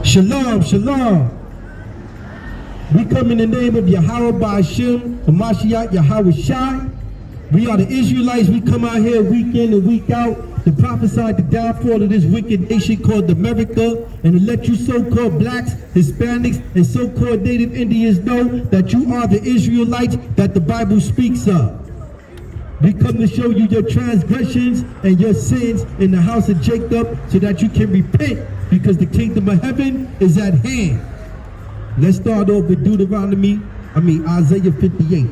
Shalom, shalom. We come in the name of Yahweh Ba'Shem, the Mashiach H.O.I. We are the Israelites. We come out here week in and week out to prophesy the downfall of this wicked nation called America, and to let you so-called blacks, Hispanics, and so-called Native Indians know that you are the Israelites that the Bible speaks of. We come to show you your transgressions and your sins in the house of Jacob so that you can repent, because the kingdom of heaven is at hand. Let's start off with Isaiah 58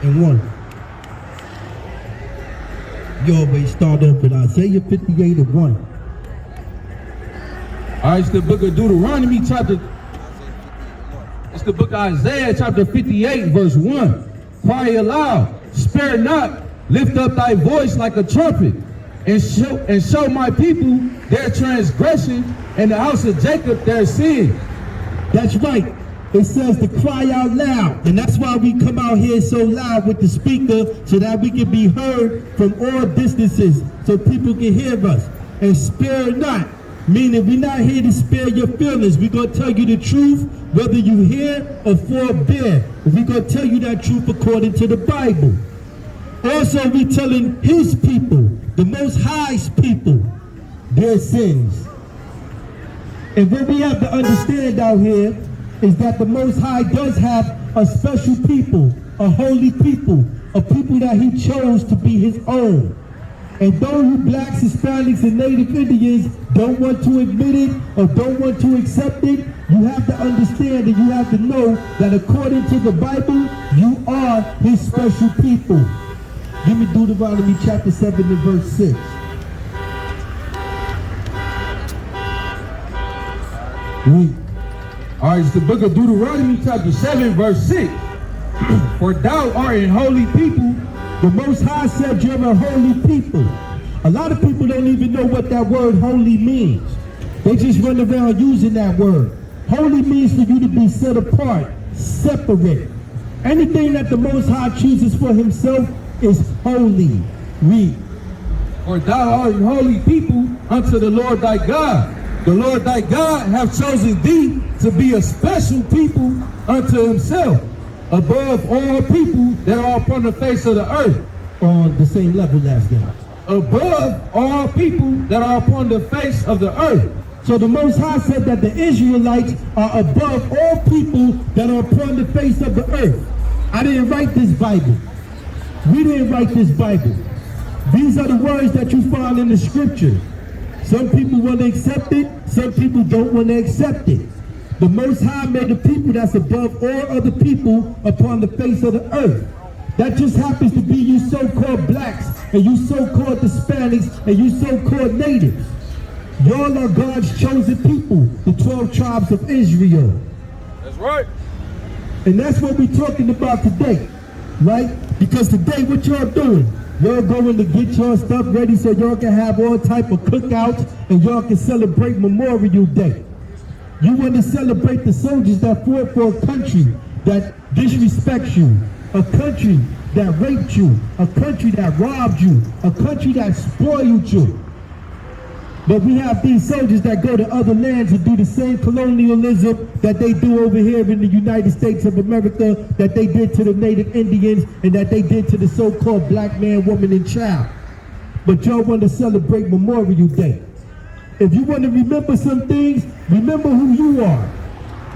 and 1. You always start off with Isaiah 58 and 1. All right, it's the book of Deuteronomy chapter. It's the book of Isaiah chapter 58 verse 1. Cry aloud, spare not, lift up thy voice like a trumpet, and show my people their transgression, and the house of Jacob their sin. That's right. It says to cry out loud, and that's why we come out here so loud with the speaker, so that we can be heard from all distances, so people can hear us. And spare not, meaning we're not here to spare your feelings. We're going to tell you the truth, whether you hear or forbear. We're going to tell you that truth according to the Bible. Also, we're telling his people, the Most High's people, their sins. And what we have to understand out here is that the Most High does have a special people, a holy people, a people that he chose to be his own. And though you blacks, Hispanics, and Native Indians don't want to admit it or don't want to accept it, you have to understand and you have to know that according to the Bible, you are his special people. Give me Deuteronomy chapter 7 and verse 6. Read. All right, it's the book of Deuteronomy chapter 7 verse 6. For thou art an holy people. The Most High said you're a holy people. A lot of people don't even know what that word holy means. They just run around using that word. Holy means for you to be set apart, separate. Anything that the Most High chooses for himself is holy. Read. For thou art an holy people unto the Lord thy God. The Lord thy God hath chosen thee to be a special people unto himself, above all people that are upon the face of the earth. On the same level as them. Above all people that are upon the face of the earth. So the Most High said that the Israelites are above all people that are upon the face of the earth. I didn't write this Bible. We didn't write this Bible. These are the words that you find in the scriptures. Some people want to accept it, some people don't want to accept it. The Most High made the people that's above all other people upon the face of the earth. That just happens to be you so-called blacks, and you so-called Hispanics, and you so-called natives. Y'all are God's chosen people, the 12 tribes of Israel. That's right. And that's what we're talking about today, right? Because today, what y'all doing? Y'all going to get your stuff ready so y'all can have all type of cookouts and y'all can celebrate Memorial Day. You want to celebrate the soldiers that fought for a country that disrespects you, a country that raped you, a country that robbed you, a country that spoiled you. But we have these soldiers that go to other lands and do the same colonialism that they do over here in the United States of America, that they did to the Native Indians and that they did to the so-called black man, woman, and child. But y'all want to celebrate Memorial Day. If you want to remember some things, remember who you are.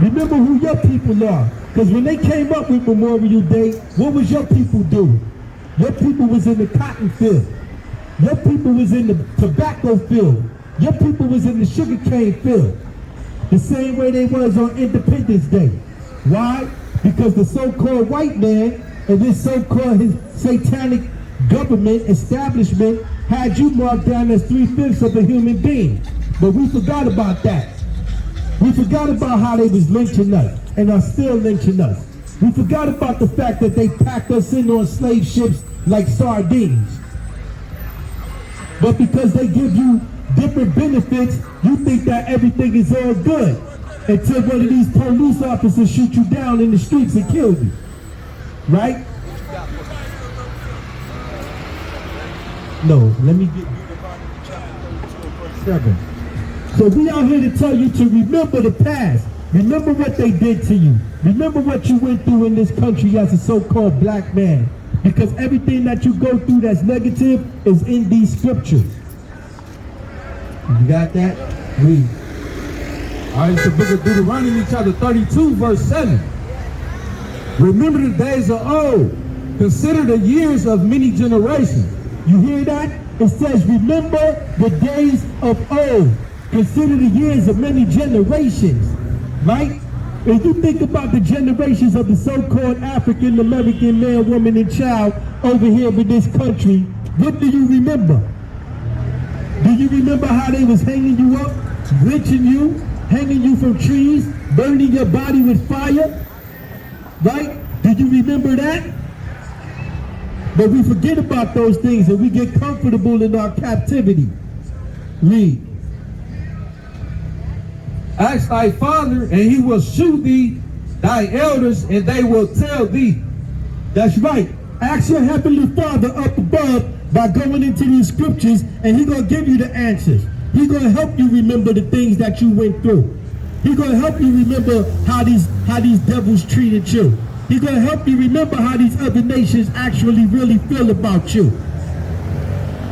Remember who your people are. Because when they came up with Memorial Day, what was your people doing? Your people was in the cotton field. Your people was in the tobacco field. Your people was in the sugarcane field. The same way they was on Independence Day. Why? Because the so-called white man and this so-called his satanic government establishment had you marked down as 3/5 of a human being. But we forgot about that. We forgot about how they was lynching us and are still lynching us. We forgot about the fact that they packed us in on slave ships like sardines. But because they give you different benefits, you think that everything is all good until one of these police officers shoot you down in the streets and kill you. Right? No, let me get Deuteronomy chapter 32 and verse 7. So we out here to tell you to remember the past. Remember what they did to you. Remember what you went through in this country as a so-called black man. Because everything that you go through that's negative is in these scriptures. You got that? Read. All right, it's the book of Deuteronomy, chapter 32, verse 7. Remember the days of old. Consider the years of many generations. You hear that? It says, remember the days of old. Consider the years of many generations. Right? If you think about the generations of the so-called African American man, woman, and child over here in this country, what do you remember? Do you remember how they was hanging you up, lynching you, hanging you from trees, burning your body with fire? Right? Do you remember that? But we forget about those things and we get comfortable in our captivity. Read. Ask thy father, and he will shew thee, thy elders, and they will tell thee. That's right. Ask your heavenly Father up above by going into these scriptures, and he's going to give you the answers. He's going to help you remember the things that you went through. He's going to help you remember how these devils treated you. He's going to help you remember how these other nations actually really feel about you.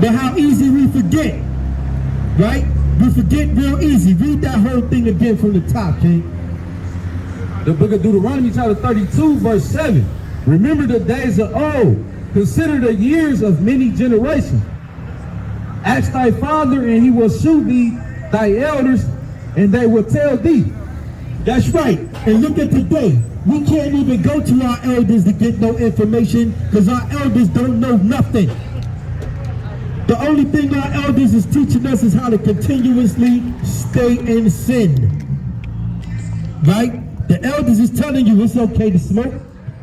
But how easy we forget, right? We forget real easy. Read that whole thing again from the top, King. The book of Deuteronomy, chapter 32, verse 7. Remember the days of old. Consider the years of many generations. Ask thy father, and he will shew thee, thy elders, and they will tell thee. That's right. And look at today. We can't even go to our elders to get no information because our elders don't know nothing. The only thing our elders is teaching us is how to continuously stay in sin. Right? The elders is telling you it's okay to smoke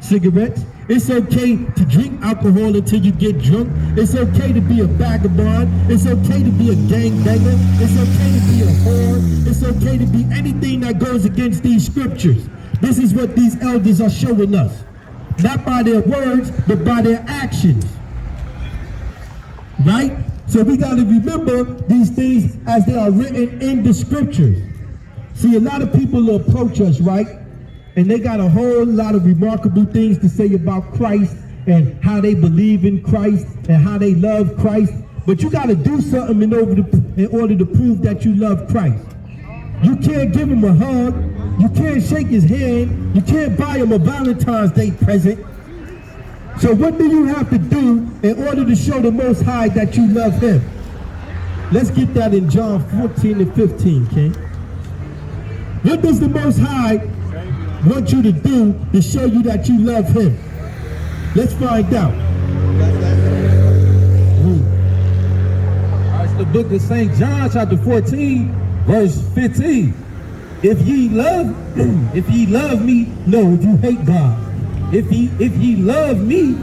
cigarettes. It's okay to drink alcohol until you get drunk. It's okay to be a vagabond. It's okay to be a gangbanger. It's okay to be a whore. It's okay to be anything that goes against these scriptures. This is what these elders are showing us. Not by their words, but by their actions. Right? So we got to remember these things as they are written in the scriptures. See, a lot of people approach us, right? And they got a whole lot of remarkable things to say about Christ and how they believe in Christ and how they love Christ. But you got to do something in order to prove that you love Christ. You can't give him a hug. You can't shake his hand. You can't buy him a Valentine's Day present. So what do you have to do in order to show the Most High that you love him? Let's get that in John 14 and 15, King. What does the Most High want you to do to show you that you love him? Let's find out. It's the book of St. John, chapter 14, verse 15. If ye love me, no, if you hate God. If ye love me,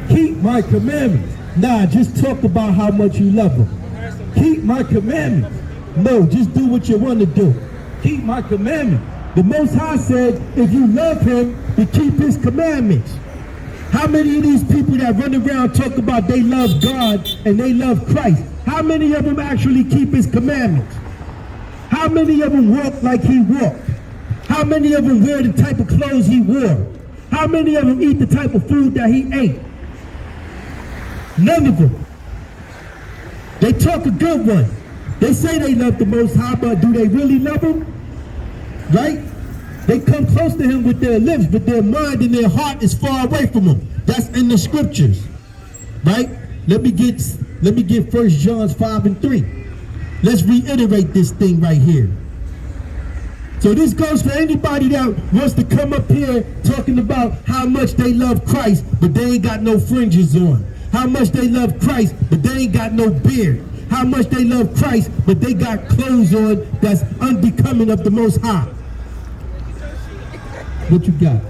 keep my commandments. Nah, just talk about how much you love him. Keep my commandments. No, just do what you want to do. Keep my commandments. The Most High said, if you love him, to keep his commandments. How many of these people that run around talk about they love God and they love Christ, how many of them actually keep his commandments? How many of them walk like he walked? How many of them wear the type of clothes he wore? How many of them eat the type of food that he ate? None of them. They talk a good one. They say they love the Most High, but do they really love him? Right? They come close to him with their lips, but their mind and their heart is far away from him. That's in the scriptures. Right? Let me get 1 John 5 and 3. Let's reiterate this thing right here. So this goes for anybody that wants to come up here talking about how much they love Christ, but they ain't got no fringes on. How much they love Christ, but they ain't got no beard. How much they love Christ, but they got clothes on that's unbecoming of the Most High. What you got?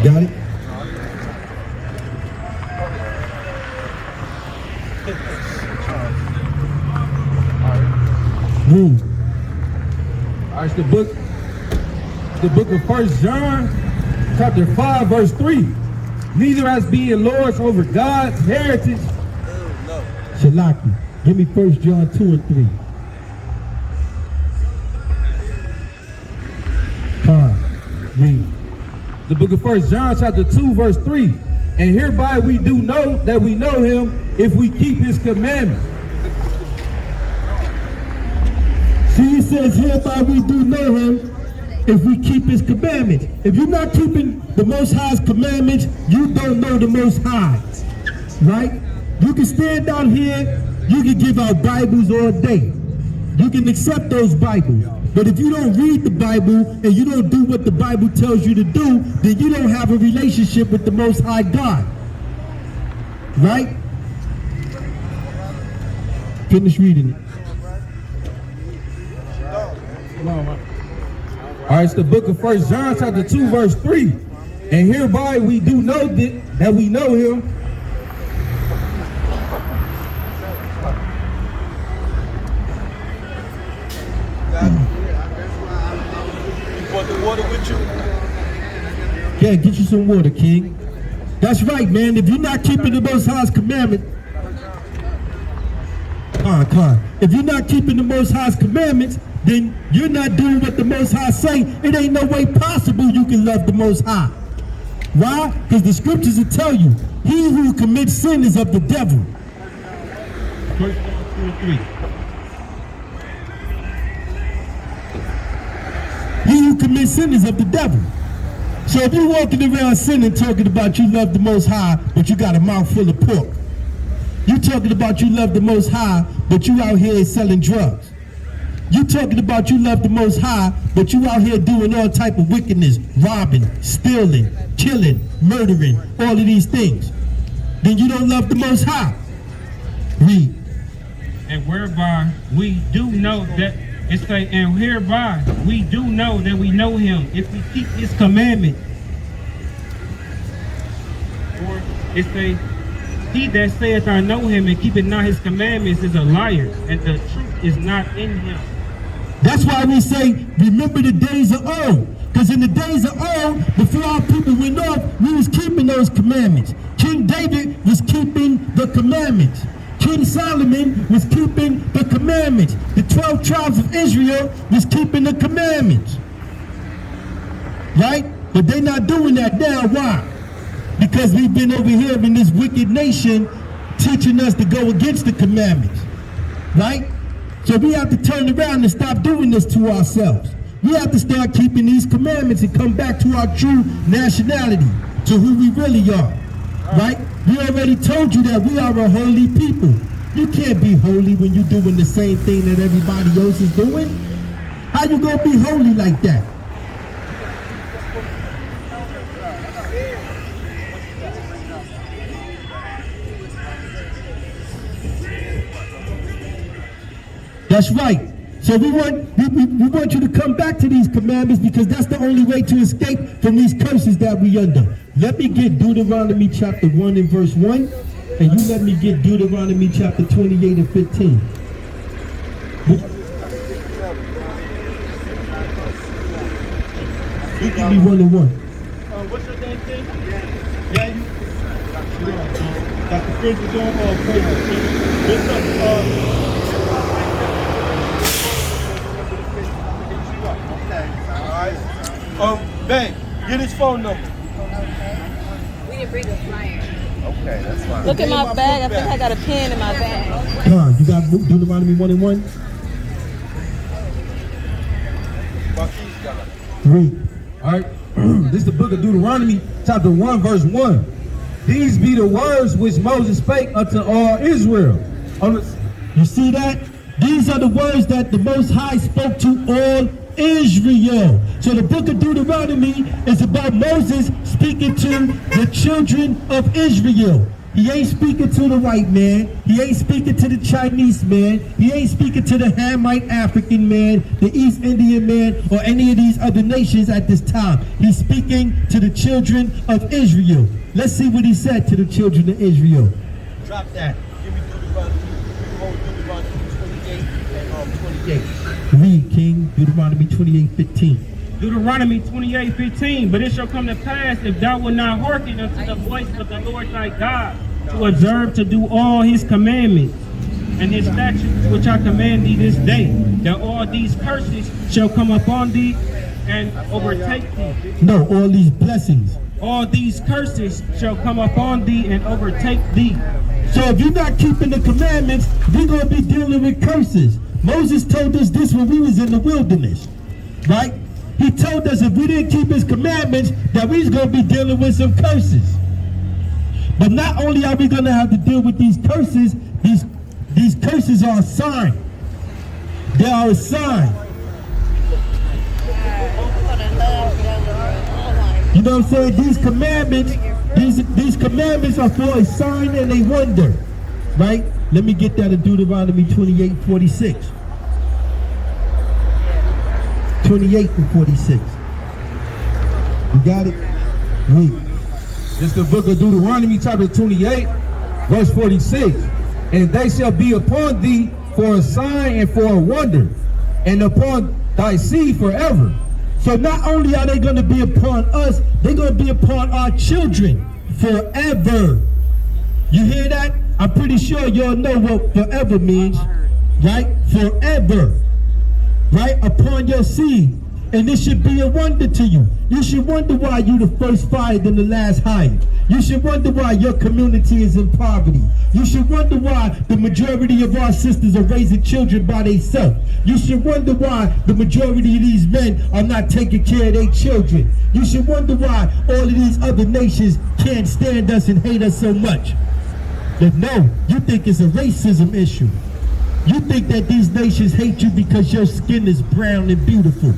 Got it? All right, it's the book The book of 1 John, chapter 5, verse 3. Neither as being lords over God's heritage. Shalaki, give me 1 John 2 and 3. Read. The book of 1 John, chapter 2, verse 3. And hereby we do know that we know him if we keep his commandments. See, it says hereby we do know him if we keep his commandments. If you're not keeping the Most High's commandments, you don't know the Most High, right? You can stand out here, you can give out Bibles all day. You can accept those Bibles. But if you don't read the Bible and you don't do what the Bible tells you to do, then you don't have a relationship with the Most High God, right? Finish reading it. All right, it's the book of 1 John, chapter 2, verse 3. And hereby we do know that we know him. You want the water with you? Yeah, get you some water, King. That's right, man. If you're not keeping the Most High's commandment, if you're not keeping the Most High's commandments, then you're not doing what the Most High say. It ain't no way possible you can love the Most High. Why? Because the scriptures will tell you, he who commits sin is of the devil. 1 John 2 and 3. He who commits sin is of the devil. So if you're walking around sinning, talking about you love the Most High, but you got a mouth full of pork. You talking about you love the Most High, but you out here selling drugs. You talking about you love the Most High, but you out here doing all type of wickedness, robbing, stealing, killing, murdering, all of these things. Then you don't love the Most High. Read. And whereby we do know that, it's like, and hereby we do know that we know him if we keep his commandment. Or it's a, he that saith I know him and keepeth not his commandments is a liar, and the truth is not in him. That's why we say, remember the days of old. Because in the days of old, before our people went off, we was keeping those commandments. King David was keeping the commandments. King Solomon was keeping the commandments. The 12 tribes of Israel was keeping the commandments. Right? But they're not doing that now. Why? Because we've been over here in this wicked nation teaching us to go against the commandments. Right? So we have to turn around and stop doing this to ourselves. We have to start keeping these commandments and come back to our true nationality, to who we really are. Right? We already told you that we are a holy people. You can't be holy when you're doing the same thing that everybody else is doing. How you gonna be holy like that? That's right. So we want you to come back to these commandments, because that's the only way to escape from these curses that we under. Let me get Deuteronomy chapter 1 and verse 1, and you let me get Deuteronomy chapter 28 and 15. You give me 1 and 1. What's your name, King? Yeah, you got the fridges on or crazy. What's up? Bang, get his phone number. We didn't bring a flyer. Okay, that's fine. Look at my bag. I think I got a pen in my bag. You got Deuteronomy 1 and 1? Read. All right, this is the book of Deuteronomy, chapter 1, verse 1. These be the words which Moses spake unto all Israel. You see that? These are the words that the Most High spoke to all Israel. So the book of Deuteronomy is about Moses speaking to the children of Israel. He ain't speaking to the white man. He ain't speaking to the Chinese man. He ain't speaking to the Hamite African man, the East Indian man, or any of these other nations at this time. He's speaking to the children of Israel. Let's see what he said to the children of Israel. Drop that. Give me Deuteronomy 28 and 28. Read, King, Deuteronomy 28:15. Deuteronomy 28:15. But it shall come to pass, if thou wilt not hearken unto the voice of the Lord thy God, to observe to do all his commandments and his statutes which I command thee this day, that all these curses shall come upon thee and overtake thee. No, all these blessings. All these curses shall come upon thee and overtake thee. So if you're not keeping the commandments, we're going to be dealing with curses. Moses told us this when we was in the wilderness, right? He told us if we didn't keep his commandments, that we was going to be dealing with some curses. But not only are we going to have to deal with these curses, these curses are a sign. They are a sign. You know what I'm saying? These commandments are for a sign and a wonder, right? Let me get that in Deuteronomy 28:46. 28 and 46. You got it? Read. It's the book of Deuteronomy chapter 28, verse 46. And they shall be upon thee for a sign and for a wonder, and upon thy seed forever. So not only are they going to be upon us, they're going to be upon our children forever. You hear that? I'm pretty sure y'all know what forever means, right? Forever, right? Upon your seed. And this should be a wonder to you. You should wonder why you the first fired and the last hired. You should wonder why your community is in poverty. You should wonder why the majority of our sisters are raising children by themselves. You should wonder why the majority of these men are not taking care of their children. You should wonder why all of these other nations can't stand us and hate us so much. But no, you think it's a racism issue. You think that these nations hate you because your skin is brown and beautiful.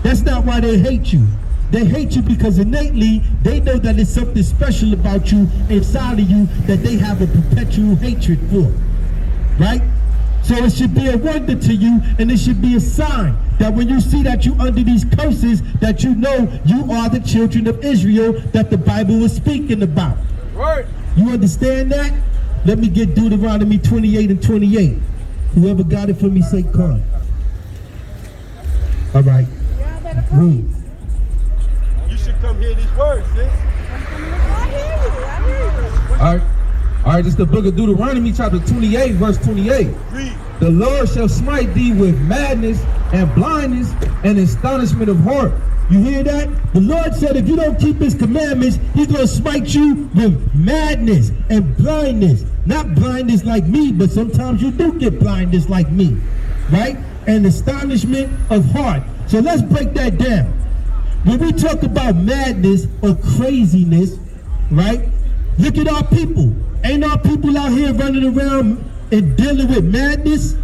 That's not why they hate you. They hate you because innately they know that there's something special about you inside of you that they have a perpetual hatred for, right? So it should be a wonder to you, and it should be a sign that when you see that you under these curses, that you know you are the children of Israel that the Bible was speaking about. Right. You understand that? Let me get Deuteronomy 28 and 28. Whoever got it for me, say con. All right. Read. You should come hear these words, sis. All right, this is the book of Deuteronomy chapter 28, verse 28. Read. The Lord shall smite thee with madness and blindness and astonishment of heart. You hear that? The Lord said if you don't keep his commandments, he's going to smite you with madness and blindness. Not blindness like me, but sometimes you do get blindness like me, right? And astonishment of heart. So let's break that down. When we talk about madness or craziness, right? Look at our people. Ain't our people out here running around and dealing with madness,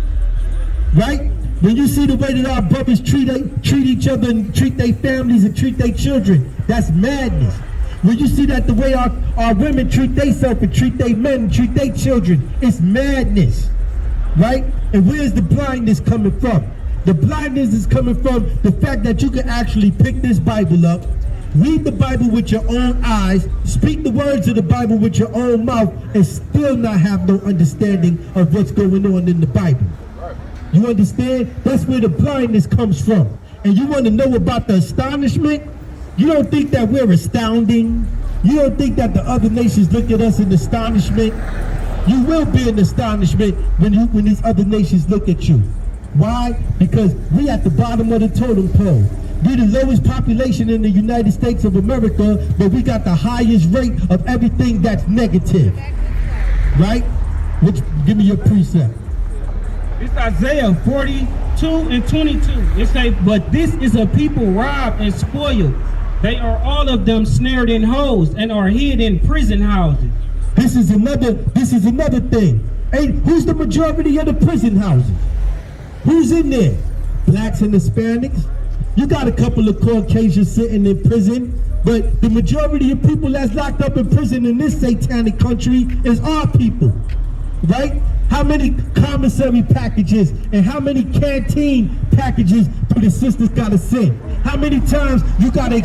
right? When you see the way that our brothers treat each other and treat their families and treat their children, that's madness. When you see that the way our women treat themselves and treat their men and treat their children, it's madness, right? And where's the blindness coming from? The blindness is coming from the fact that you can actually pick this Bible up, read the Bible with your own eyes, speak the words of the Bible with your own mouth, and still not have no understanding of what's going on in the Bible. You understand? That's where the blindness comes from. And you want to know about the astonishment? You don't think that we're astounding? You don't think that the other nations look at us in astonishment? You will be in astonishment when these other nations look at you. Why? Because we at the bottom of the totem pole. We're the lowest population in the United States of America, but we got the highest rate of everything that's negative. Right? Which, give me your precept. It's Isaiah 42 and 22. It says, but this is a people robbed and spoiled. They are all of them snared in holes and are hid in prison houses. This is another thing. Hey, who's the majority of the prison houses? Who's in there? Blacks and Hispanics. You got a couple of Caucasians sitting in prison, but the majority of people that's locked up in prison in this satanic country is our people, right? How many commissary packages and how many canteen packages do the sisters gotta send? How many times you gotta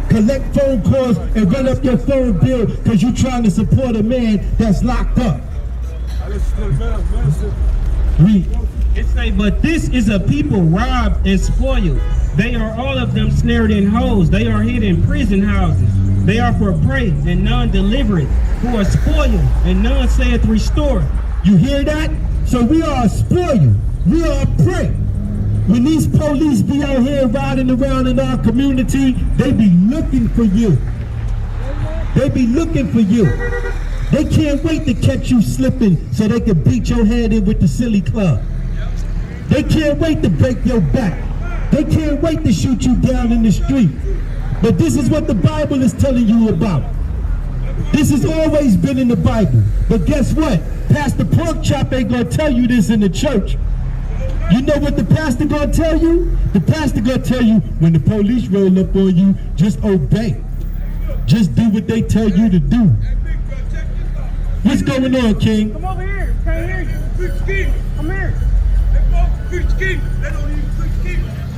collect phone calls and run up your phone bill because you're trying to support a man that's locked up? Read. It say, but this is a people robbed and spoiled. They are all of them snared in holes. They are hid in prison houses. They are for prey, and none deliver it. Who are spoiled, and none saith restore. You hear that? So we are a spoil. We are a prey. When these police be out here riding around in our community, they be looking for you. They be looking for you. They can't wait to catch you slipping so they can beat your head in with the silly club. They can't wait to break your back. They can't wait to shoot you down in the street. But this is what the Bible is telling you about. This has always been in the Bible. But guess what? Pastor Porkchop ain't gonna tell you this in the church. You know what the pastor gonna tell you? The pastor gonna tell you, when the police roll up on you, just obey. Just do what they tell you to do. What's going on, King? Come over here. Can't hear you. Come here.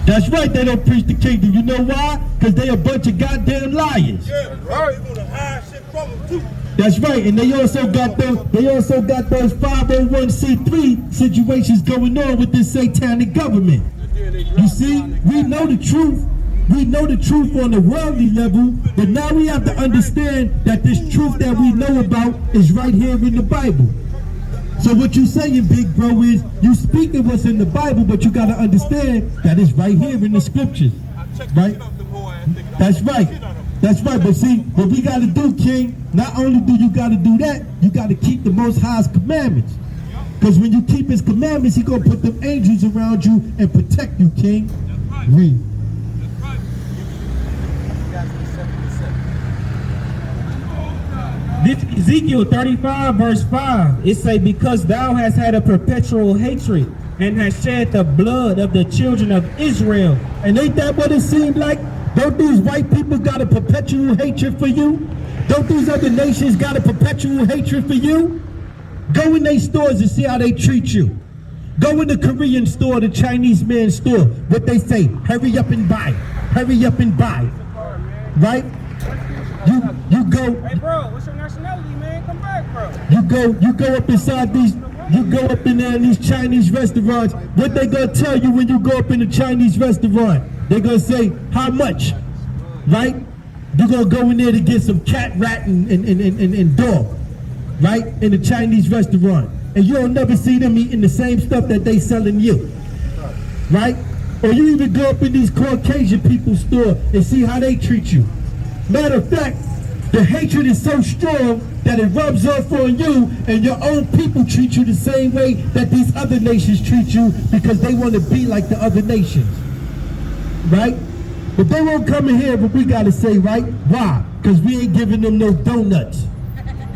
That's right, they don't preach the kingdom. You know why? Because they a bunch of goddamn liars. That's right, and they also got those 501c3 situations going on with this satanic government. You see, we know the truth. We know the truth on the worldly level, but now we have to understand that this truth that we know about is right here in the Bible. So what you saying, big bro, is you speaking what's in the Bible, but you got to understand that it's right here in the scriptures, right? That's right. That's right. But see, what we got to do, King, not only do you got to do that, you got to keep the Most High's commandments. Because when you keep his commandments, he going to put them angels around you and protect you, King. Read. This Ezekiel 35 verse 5, it say, because thou hast had a perpetual hatred and hast shed the blood of the children of Israel. And ain't that what it seemed like? Don't these white people got a perpetual hatred for you? Don't these other nations got a perpetual hatred for you? Go in their stores and see how they treat you. Go in the Korean store, the Chinese man's store. What they say, hurry up and buy. Hurry up and buy. Right? You go. Hey, bro, what's your nationality, man? Come back, bro. You go up inside these, you go up in there in these Chinese restaurants. What they gonna tell you when you go up in a Chinese restaurant? They gonna say, how much? Right? You gonna go in there to get some cat, rat, and dog, right? In a Chinese restaurant. And you'll never see them eating the same stuff that they selling you. Right? Or you even go up in these Caucasian people's store and see how they treat you. Matter of fact, the hatred is so strong that it rubs off on you, and your own people treat you the same way that these other nations treat you because they want to be like the other nations. Right? But they won't come in here, but we got to say, right? Why? Because we ain't giving them no donuts.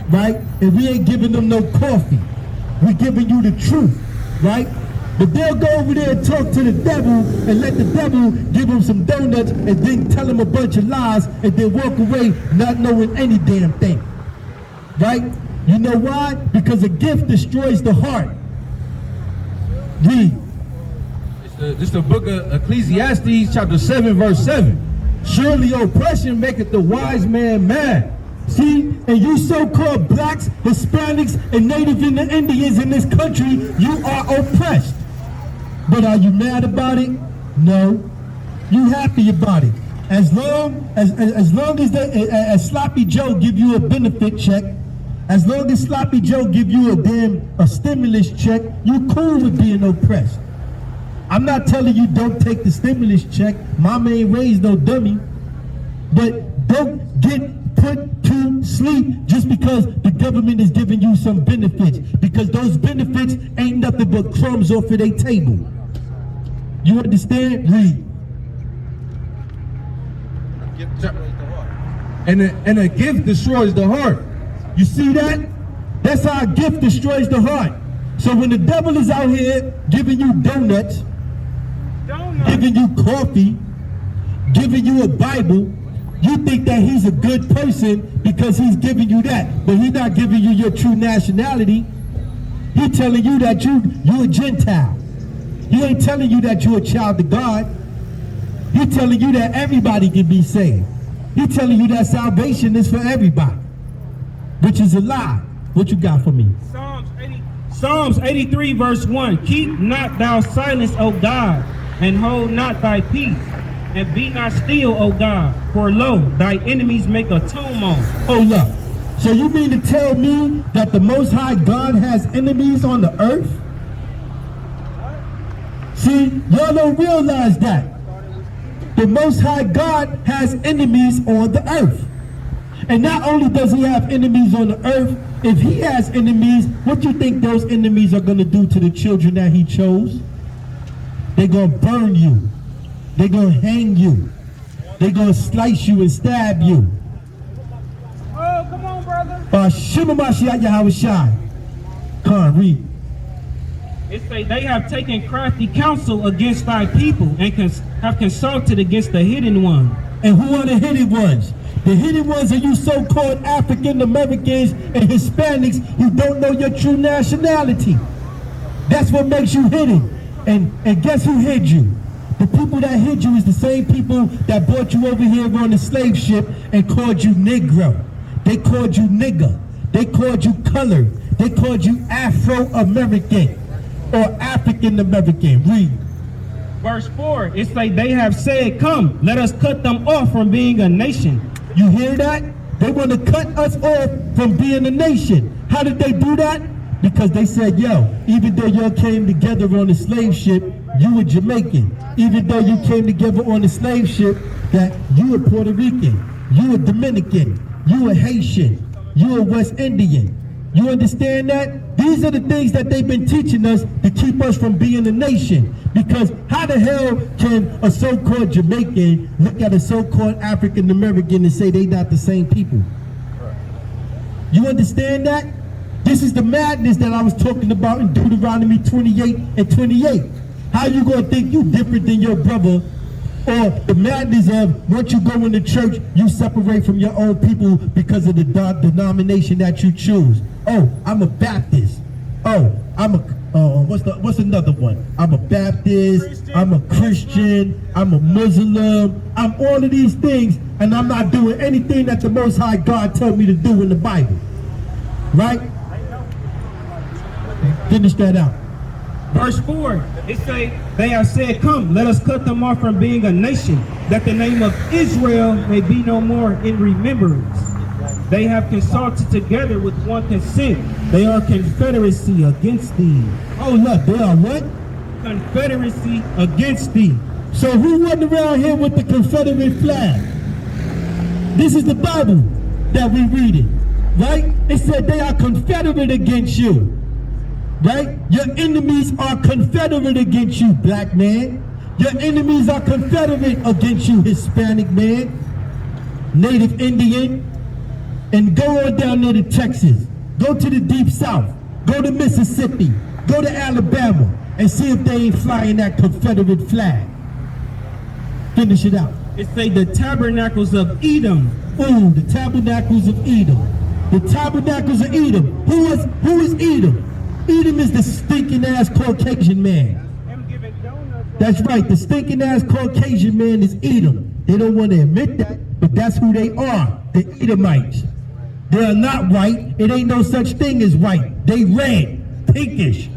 Right? And we ain't giving them no coffee. We're giving you the truth. Right? But they'll go over there and talk to the devil and let the devil give them some donuts and then tell them a bunch of lies and then walk away not knowing any damn thing. Right? You know why? Because a gift destroys the heart. Read. This is the book of Ecclesiastes, chapter 7, verse 7. Surely oppression maketh the wise man mad. See, and you so-called blacks, Hispanics, and Native Indians in this country, you are oppressed. But are you mad about it? No. You happy about it. As long as Sloppy Joe give you a benefit check, as long as Sloppy Joe give you a stimulus check, you cool with being oppressed. I'm not telling you don't take the stimulus check. Mama ain't raised no dummy. But don't get put to sleep just because the government is giving you some benefits, because those benefits ain't nothing but crumbs off of their table. You understand? Read. And a gift destroys the heart. You see that? That's how a gift destroys the heart. So when the devil is out here giving you donuts, giving you coffee, giving you a Bible, you think that he's a good person because he's giving you that, but he's not giving you your true nationality. He's telling you that you're a Gentile. He ain't telling you that you're a child of God. He's telling you that everybody can be saved. He's telling you that salvation is for everybody, which is a lie. What you got for me? Psalms 83 verse 1. Keep not thou silence, O God, and hold not thy peace. And be not still, O God, for lo, thy enemies make a tumult. Hold up. So you mean to tell me that the Most High God has enemies on the earth? See, y'all don't realize that. The Most High God has enemies on the earth. And not only does he have enemies on the earth, if he has enemies, what do you think those enemies are going to do to the children that he chose? They're going to burn you. They're going to hang you. They're going to slice you and stab you. Oh, come on, brother. Can't read. It say they have taken crafty counsel against thy people and have consulted against the hidden one. And who are the hidden ones? The hidden ones are you so-called African Americans and Hispanics who don't know your true nationality. That's what makes you hidden. And guess who hid you? The people that hid you is the same people that brought you over here on the slave ship and called you Negro. They called you nigger. They called you colored. They called you Afro-American or African American. Read. Verse 4, it say they have said, come, let us cut them off from being a nation. You hear that? They want to cut us off from being a nation. How did they do that? Because they said, yo, even though y'all came together on the slave ship, you were Jamaican. Even though you came together on the slave ship, that you were Puerto Rican, you were Dominican, you were Haitian, you were West Indian. You understand that? These are the things that they've been teaching us to keep us from being a nation. Because how the hell can a so-called Jamaican look at a so-called African American and say they not the same people? You understand that? This is the madness that I was talking about in Deuteronomy 28 and 28. How you gonna think you different than your brother? Or the madness of once you go into church, you separate from your own people because of the denomination that you choose. Oh, I'm a Baptist. Oh, I'm a what's another one? I'm a Baptist. I'm a Christian. I'm a Muslim. I'm all of these things, and I'm not doing anything that the Most High God told me to do in the Bible. Right? Finish that out. Verse 4, it say, they have said, come, let us cut them off from being a nation, that the name of Israel may be no more in remembrance. They have consulted together with one consent. They are confederacy against thee. Oh, look, they are what? Confederacy against thee. So who went around here with the Confederate flag? This is the Bible that we read it, right? It said they are confederate against you. Right? Your enemies are confederate against you, black man. Your enemies are confederate against you, Hispanic man, Native Indian. And go on down there to Texas. Go to the Deep South. Go to Mississippi. Go to Alabama and see if they ain't flying that Confederate flag. Finish it out. It say the tabernacles of Edom. Ooh, the tabernacles of Edom. The tabernacles of Edom. Who is Edom? Edom is the stinking ass Caucasian man. That's right, the stinking ass Caucasian man is Edom. They don't want to admit that, but that's who they are, the Edomites. They are not white. It ain't no such thing as white. They red, pinkish.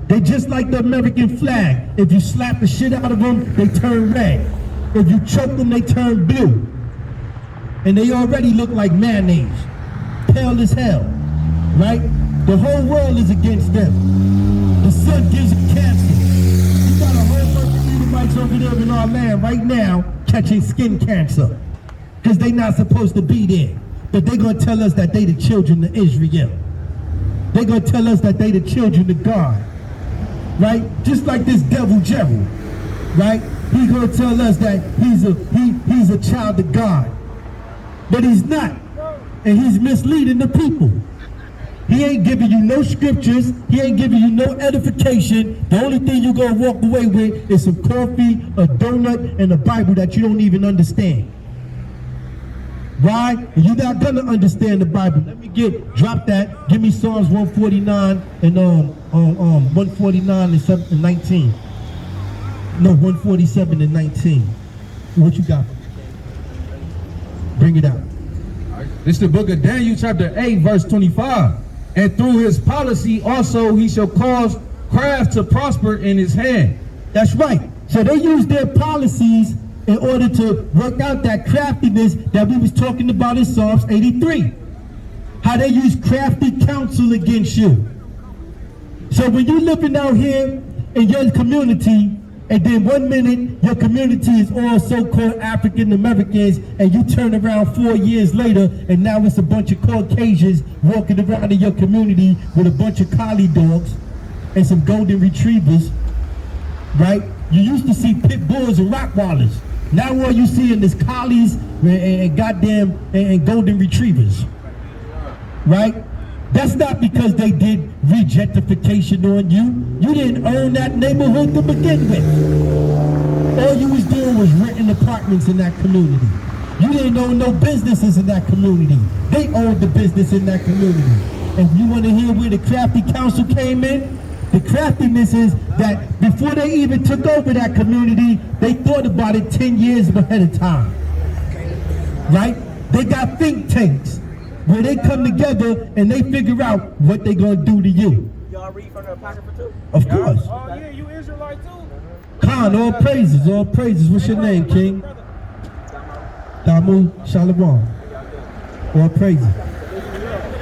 They just like the American flag. If you slap the shit out of them, they turn red. If you choke them, they turn blue. And they already look like mayonnaise, pale as hell, right? The whole world is against them. The sun gives them cancer. You got a whole bunch of Edomites over there in our land right now catching skin cancer because they not supposed to be there. But they gonna tell us that they the children of Israel. They gonna tell us that they the children of God, right? Just like this devil Gerald, right? He gonna tell us that he's a child of God, but he's not, and he's misleading the people. He ain't giving you no scriptures. He ain't giving you no edification. The only thing you're going to walk away with is some coffee, a donut, and a Bible that you don't even understand. Why? You're not going to understand the Bible. Let me drop that. Give me Psalms 149 and 149 and 19. No, 147 and 19. What you got? Bring it out. This is the book of Daniel, chapter 8, verse 25. And through his policy also he shall cause craft to prosper in his hand. That's right. So they use their policies in order to work out that craftiness that we was talking about in Psalms 83. How they use crafty counsel against you. So when you're living out here in your community, and then 1 minute your community is all so-called African Americans, and you turn around 4 years later, and now it's a bunch of Caucasians walking around in your community with a bunch of collie dogs and some golden retrievers, right? You used to see pit bulls and Rottweilers. Now all you see is collies and goddamn and golden retrievers, right? That's not because they did rejectification on you. You didn't own that neighborhood to begin with. All you was doing was renting apartments in that community. You didn't own no businesses in that community. They owned the business in that community. And you want to hear where the crafty council came in? The craftiness is that before they even took over that community, they thought about it 10 years ahead of time, right? They got think tanks where they come together and they figure out what they're going to do to you. Y'all read from the Apocrypha too? Of course. Oh yeah, you Israelite too? Khan, all praises, all praises. What's your name, King? Damu Shalom. All praises.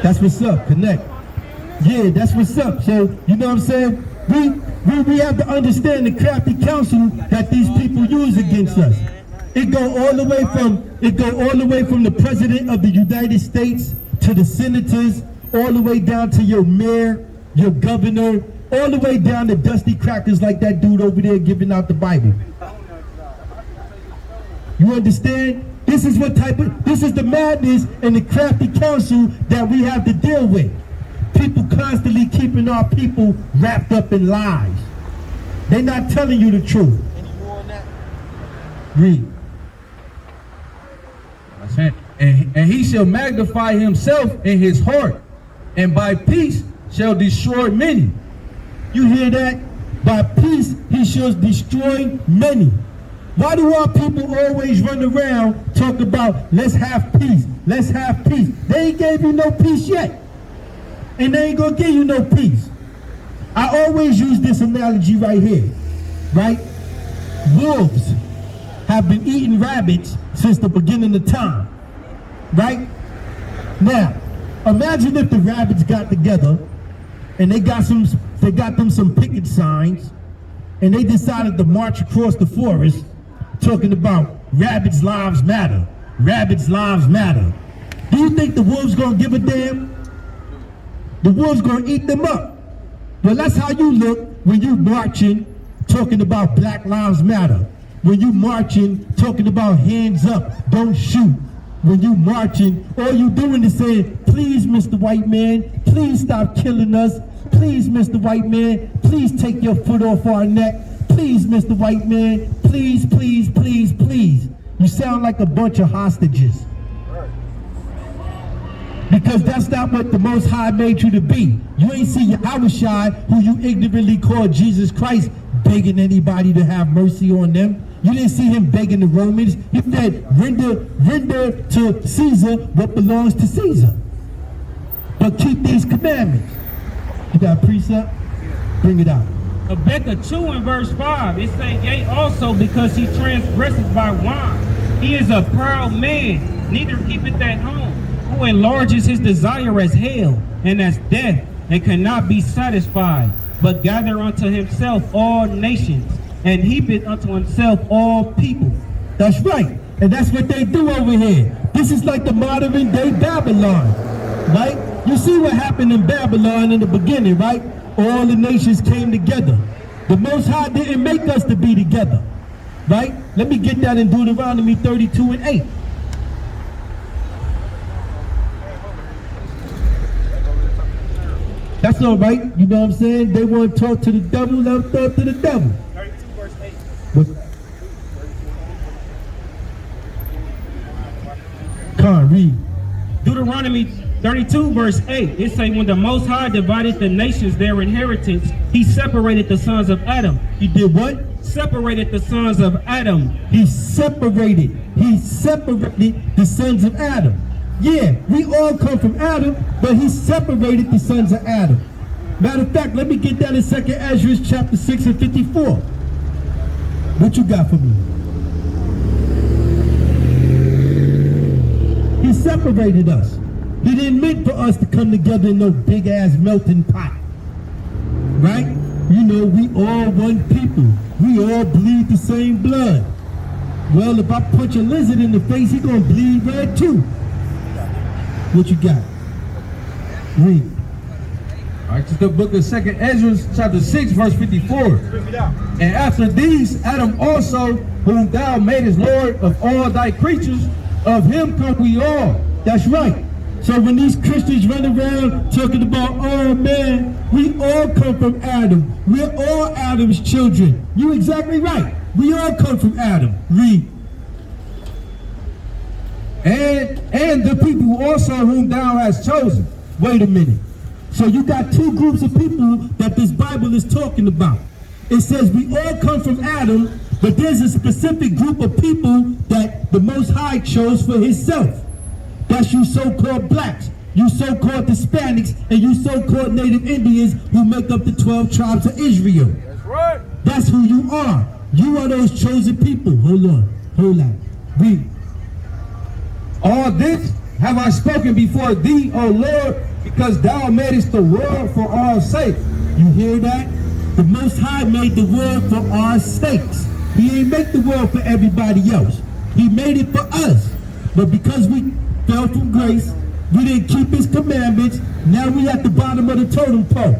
That's what's up, connect. Yeah, that's what's up. So, you know what I'm saying? We have to understand the crafty counsel that these people use against us. It go all the way from the President of the United States to the senators, all the way down to your mayor, your governor, all the way down to dusty crackers like that dude over there giving out the Bible. You understand? This is the madness and the crafty counsel that we have to deal with. People constantly keeping our people wrapped up in lies. They're not telling you the truth. Any more on that? Read. And he shall magnify himself in his heart, and by peace shall destroy many. You hear that? By peace he shall destroy many. Why do our people always run around talk about let's have peace, let's have peace? They ain't gave you no peace yet. And they ain't gonna give you no peace. I always use this analogy right here, right? Wolves have been eating rabbits since the beginning of time, right? Now, imagine if the rabbits got together and they got them some picket signs and they decided to march across the forest talking about rabbits' lives matter, rabbits' lives matter. Do you think the wolves gonna give a damn? The wolves gonna eat them up. Well, that's how you look when you marching, talking about Black Lives Matter. When you marching, talking about hands up, don't shoot. When you marching, all you doing is saying, please, Mr. White Man, please stop killing us. Please, Mr. White Man, please take your foot off our neck. Please, Mr. White Man, please, please, please, please. You sound like a bunch of hostages. Because that's not what the Most High made you to be. You ain't see H.O.I, who you ignorantly called Jesus Christ, begging anybody to have mercy on them. You didn't see him begging the Romans. He said, render to Caesar what belongs to Caesar. But keep these commandments. You got a precept? Bring it out. Habakkuk 2 and verse 5, it says, yea, also because he transgresses by wine. He is a proud man, neither keepeth at home, who enlarges his desire as hell and as death, and cannot be satisfied, but gather unto himself all nations, and heapeth unto himself all people. That's right. And that's what they do over here. This is like the modern day Babylon, right? You see what happened in Babylon in the beginning, right? All the nations came together. The Most High didn't make us to be together, right? Let me get that in Deuteronomy 32 and 8. That's all right. You know what I'm saying? They want to talk to the devil, let them talk to the devil. 32 verse 8. Khan, read. Deuteronomy 32 verse 8, it say, when the Most High divided the nations their inheritance, he separated the sons of Adam. He did what? Separated the sons of Adam. He separated the sons of Adam. Yeah, we all come from Adam, but he separated the sons of Adam. Matter of fact, let me get that in 2 Ezra chapter 6 and 54. What you got for me? He separated us. He didn't meant for us to come together in no big ass melting pot. Right? You know, we all one people. We all bleed the same blood. Well, if I punch a lizard in the face, he gonna bleed red too. What you got? Read. All right, to the book of 2nd Ezra, chapter 6, verse 54. And after these, Adam also, whom thou madest Lord of all thy creatures, of him come we all. That's right. So when these Christians run around talking about, oh man, we all come from Adam. We're all Adam's children. You're exactly right. We all come from Adam. Read. And the people also whom thou hast chosen. Wait a minute. So you got two groups of people that this Bible is talking about. It says we all come from Adam, but there's a specific group of people that the Most High chose for himself. That's you so-called blacks, you so-called Hispanics, and you so-called Native Indians who make up the 12 tribes of Israel. That's right. That's who you are. You are those chosen people. Hold on. Read. All this have I spoken before thee, O Lord, because thou madest the world for our sake. You hear that? The Most High made the world for our sakes. He ain't make the world for everybody else. He made it for us. But because we fell from grace, we didn't keep his commandments, now we at the bottom of the totem pole.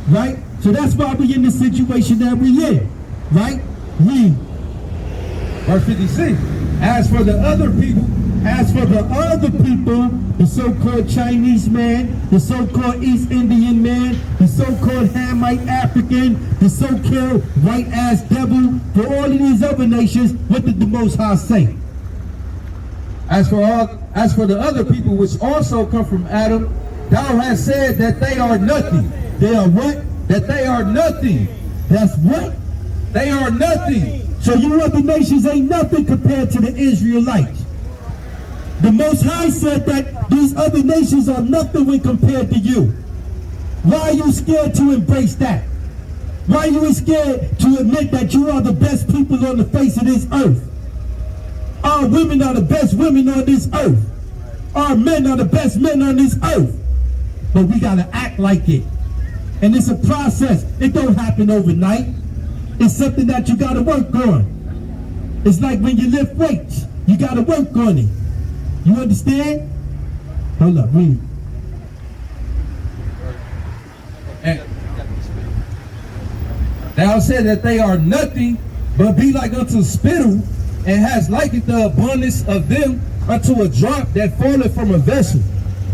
Right? So that's why we in the situation that we in. Right? Read. Verse 56. As for the other people, the so-called Chinese man, the so-called East Indian man, the so-called Hamite African, the so-called white-ass devil, for all of these other nations, what did the Most High say? As for the other people which also come from Adam, thou hast said that they are nothing. They are what? That they are nothing. That's what? They are nothing. So you other nations ain't nothing compared to the Israelites. The Most High said that these other nations are nothing when compared to you. Why are you scared to embrace that? Why are you scared to admit that you are the best people on the face of this earth? Our women are the best women on this earth. Our men are the best men on this earth. But we gotta act like it. And it's a process. It don't happen overnight. It's something that you gotta work on. It's like when you lift weights. You gotta work on it. You understand? Hold up, read. And thou said that they are nothing, but be like unto spittle, and has likened the abundance of them unto a drop that falleth from a vessel.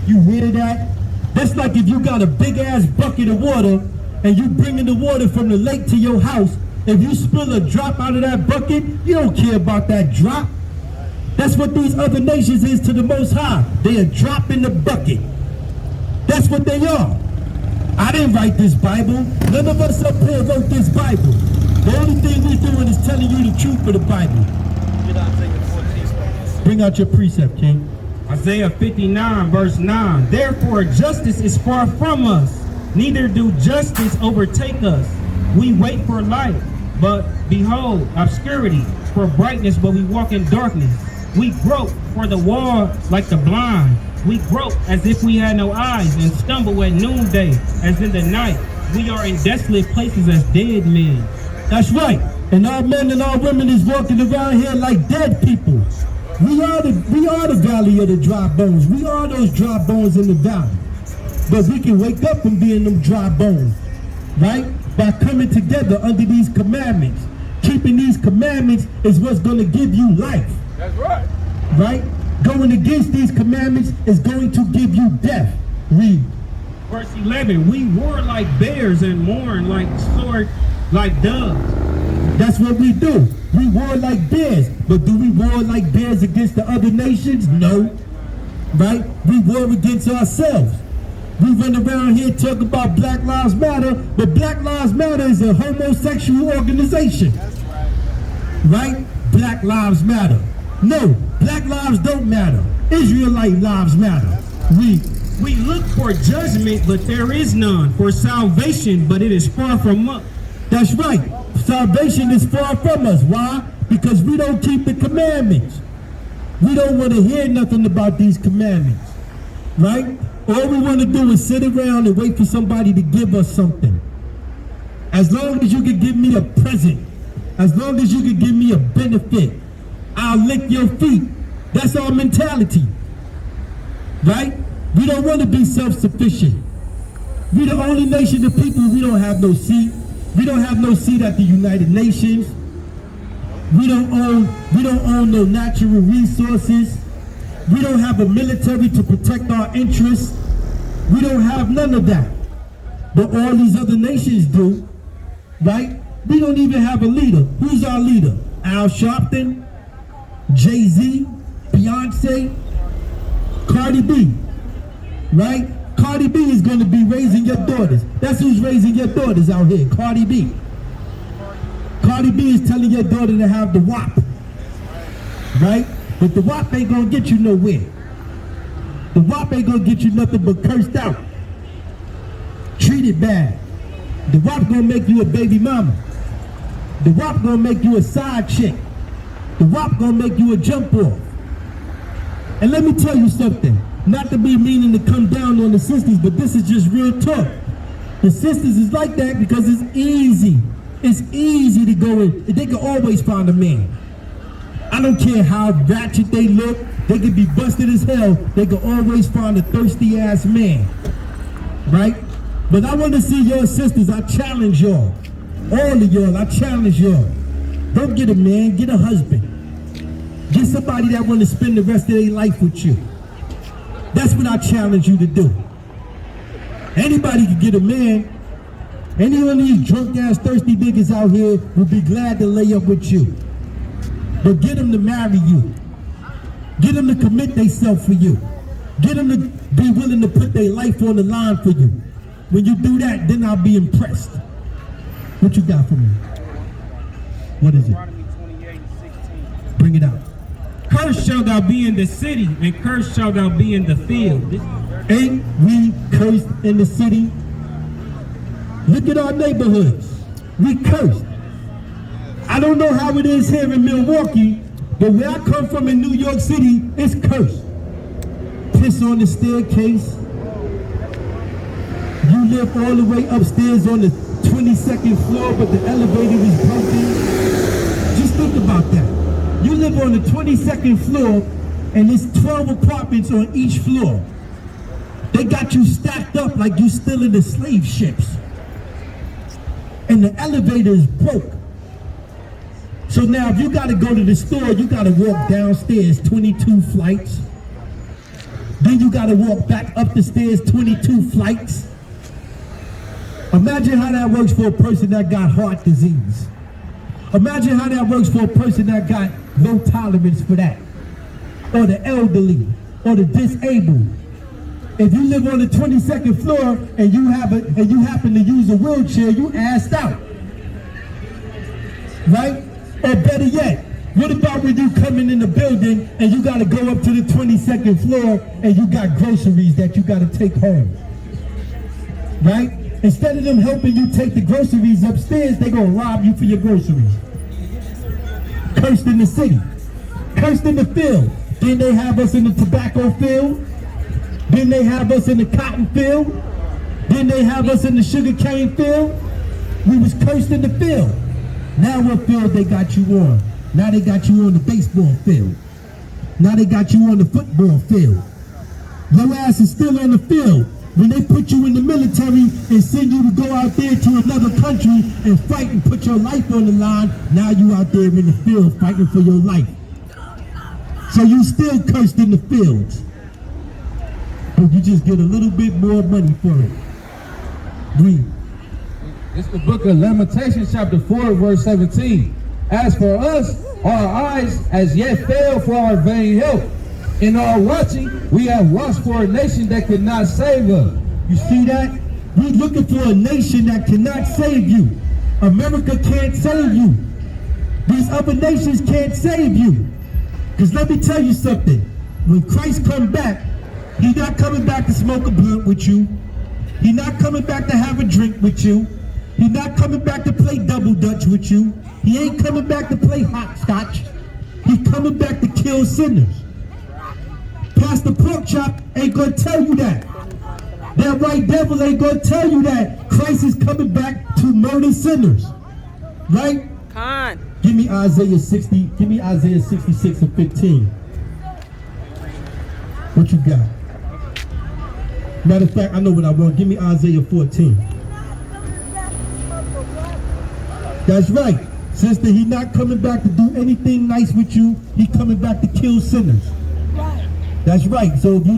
You hear that? That's like if you got a big ass bucket of water and you bringing the water from the lake to your house. If you spill a drop out of that bucket, you don't care about that drop. That's what these other nations is to the Most High. They a drop in the bucket. That's what they are. I didn't write this Bible. None of us up here wrote this Bible. The only thing we're doing is telling you the truth of the Bible. Bring out your precept, King. Isaiah 59, verse 9. Therefore justice is far from us, neither do justice overtake us. We wait for light, but behold, obscurity, for brightness, but we walk in darkness. We grope for the wall like the blind. We grope as if we had no eyes, and stumble at noonday as in the night. We are in desolate places as dead men. That's right. And our men and our women is walking around here like dead people. We are the valley of the dry bones. We are those dry bones in the valley. But we can wake up from being them dry bones, right? By coming together under these commandments. Keeping these commandments is what's going to give you life. That's right. Right? Going against these commandments is going to give you death. Read. Verse 11, we roar like bears and mourn like doves. That's what we do. We war like bears. But do we war like bears against the other nations? No. Right? We war against ourselves. We run around here talking about Black Lives Matter, but Black Lives Matter is a homosexual organization. Right? Black Lives Matter. No, Black lives don't matter. Israelite lives matter. We look for judgment, but there is none. For salvation, but it is far from us. That's right. Salvation is far from us. Why? Because we don't keep the commandments. We don't want to hear nothing about these commandments, right? All we want to do is sit around and wait for somebody to give us something. As long as you can give me a present, as long as you can give me a benefit, I'll lick your feet. That's our mentality, right? We don't want to be self-sufficient. We're the only nation of people, we don't have no seat. We don't have no seat at the United Nations. We don't own no natural resources. We don't have a military to protect our interests. We don't have none of that. But all these other nations do, right? We don't even have a leader. Who's our leader? Al Sharpton, Jay-Z, Beyonce, Cardi B, right? Cardi B is going to be raising your daughters. That's who's raising your daughters out here, Cardi B. Cardi B is telling your daughter to have the WAP, right? But the WAP ain't gonna get you nowhere. The WAP ain't gonna get you nothing but cursed out, treated bad. The WAP gonna make you a baby mama. The WAP gonna make you a side chick. The WAP gonna make you a jump off. And let me tell you something, not to be meaning to come down on the sisters, but this is just real talk. The sisters is like that because it's easy. It's easy to go in. They can always find a man. I don't care how ratchet they look. They can be busted as hell. They can always find a thirsty ass man, right? But I want to see your sisters. I challenge y'all. All of y'all, I challenge y'all. Don't get a man, get a husband. Get somebody that want to spend the rest of their life with you. That's what I challenge you to do. Anybody can get a man. Any one of these drunk ass thirsty niggas out here would be glad to lay up with you. But get them to marry you. Get them to commit themselves for you. Get them to be willing to put their life on the line for you. When you do that, then I'll be impressed. What you got for me? What is it? Bring it out. Cursed shall thou be in the city, and cursed shall thou be in the field. Ain't we cursed in the city? Look at our neighborhoods. We cursed. I don't know how it is here in Milwaukee, but where I come from in New York City, it's cursed. Piss on the staircase. You live all the way upstairs on the 22nd floor, but the elevator is broken. Just think about that. You live on the 22nd floor, and there's 12 apartments on each floor. They got you stacked up like you still in the slave ships. And the elevator is broke. So now if you gotta go to the store, you gotta walk downstairs 22 flights. Then you gotta walk back up the stairs 22 flights. Imagine how that works for a person that got heart disease. Imagine how that works for a person that got low tolerance for that. Or the elderly, or the disabled. If you live on the 22nd floor and you happen to use a wheelchair, you assed out, right? Or better yet, what about when you coming in the building and you got to go up to the 22nd floor and you got groceries that you got to take home, right? Instead of them helping you take the groceries upstairs, they gonna rob you for your groceries. Cursed in the city, cursed in the field. Then they have us in the tobacco field. Then they have us in the cotton field. Then they have us in the sugarcane field. We was cursed in the field. Now what field they got you on? Now they got you on the baseball field. Now they got you on the football field. Your ass is still on the field. When they put you in the military and send you to go out there to another country and fight and put your life on the line, now you out there in the field fighting for your life. So you still cursed in the fields. But you just get a little bit more money for it. Read. It's the book of Lamentations, chapter 4, verse 17. As for us, our eyes as yet fail for our vain help. In our watching, we have watched for a nation that cannot save us. You see that? We're looking for a nation that cannot save you. America can't save you. These other nations can't save you. Because let me tell you something. When Christ comes back, He's not coming back to smoke a blunt with you. He's not coming back to have a drink with you. He's not coming back to play double dutch with you. He ain't coming back to play hopscotch. He's coming back to kill sinners. Pastor Porkchop ain't gonna tell you that. That white devil ain't gonna tell you that Christ is coming back to murder sinners. Right? Con. Give me Isaiah 60, give me Isaiah 66 and 15. What you got? Matter of fact, I know what I want. Give me Isaiah 14. That's right. Sister, he not coming back to do anything nice with you. He coming back to kill sinners. That's right. So if you're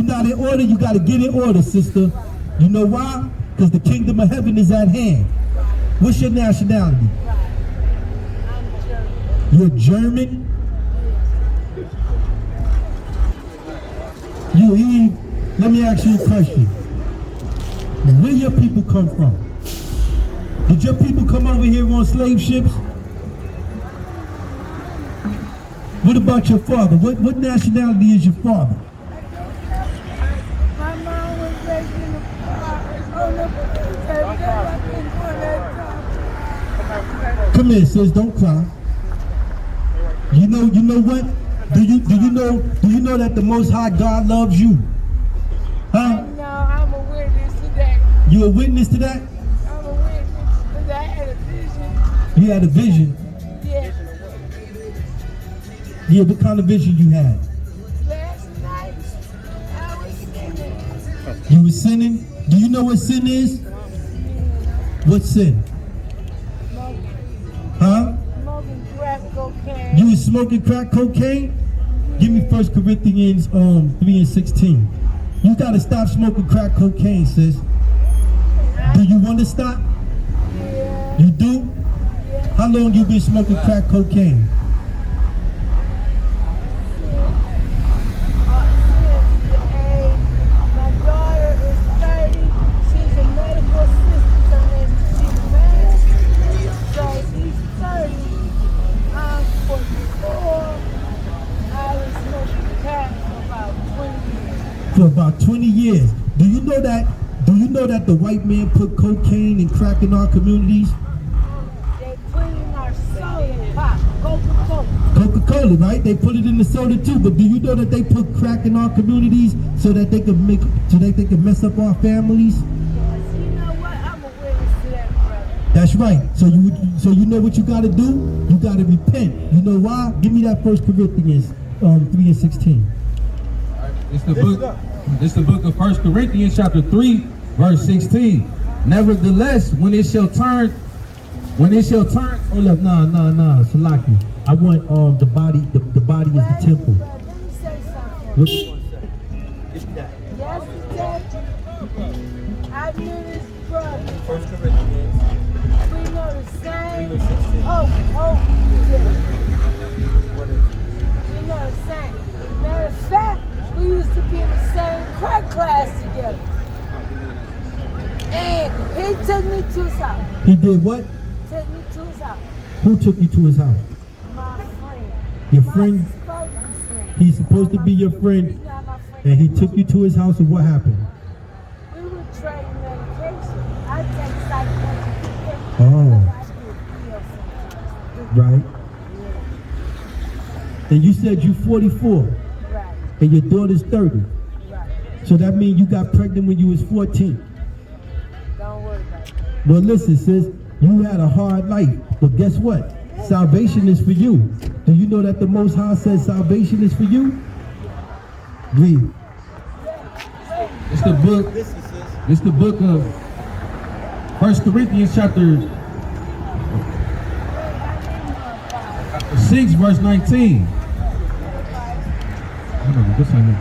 not in order, you got to get in order, sister. You know why? Because the kingdom of heaven is at hand. What's your nationality? You're German? You Eve, let me ask you a question. Where your people come from? Did your people come over here on slave ships? What about your father? What nationality is your father? My mom was raised in the Come here, sis, don't cry. You know what? Do you know that the Most High God loves you? Huh? No, I'm a witness to that. You a witness to that? I'm a witness to that. I had a vision. You had a vision. Yeah. Yeah, what kind of vision you had? Last night, I was sinning. You were sinning? Do you know what sin is? What sin? Huh? Smoking crack cocaine. You was smoking crack cocaine? Give me 1 Corinthians 3 and 16. You gotta stop smoking crack cocaine, sis. Do you want to stop? Yeah. You do? How long you been smoking crack cocaine? My daughter is 30. She's a medical assistant. Her name is Sheila. So she's 30. I'm 44. I was smoking crack for about 20 years. For about 20 years. Do you know that the white man put cocaine and crack in our communities? They put it in our soda pop, Coca-Cola. Coca-Cola, right? They put it in the soda too. But do you know that they put crack in our communities so that they can mess up our families? Yes, you know what? I'm a witness to that, brother. That's right. So you know what you got to do? You got to repent. You know why? Give me that 1 Corinthians 3 and 16. It's the book of 1 Corinthians chapter 3, verse 16. Nevertheless, when it shall turn, hold up, nah, Salaki. I want the body is the temple. Let me say something. What- Yesterday, I knew this brother. 1 Corinthians. We know the same. 3:16. Oh, yeah. We know the same. Matter of fact, we used to be in the same crack class together. And he took me to his house. He did what? Took me to his house. Who took you to his house? My friend. Your My friend? supposed to be friend. He's supposed to be your friend, He's not my friend. and he took you to his house, and what happened? We were trading medication. I take psychiatric Oh. because I get pills sometimes. Right? And you said you 44, Right, and your daughter's 30. right. So that means you got pregnant when you was 14. Don't worry about it. Well, listen, sis, you had a hard life, but guess what? Salvation is for you. Do you know that the Most High says salvation is for you? Read. It's the book of 1 Corinthians chapter 6, verse 19. Hold on, this ain't it.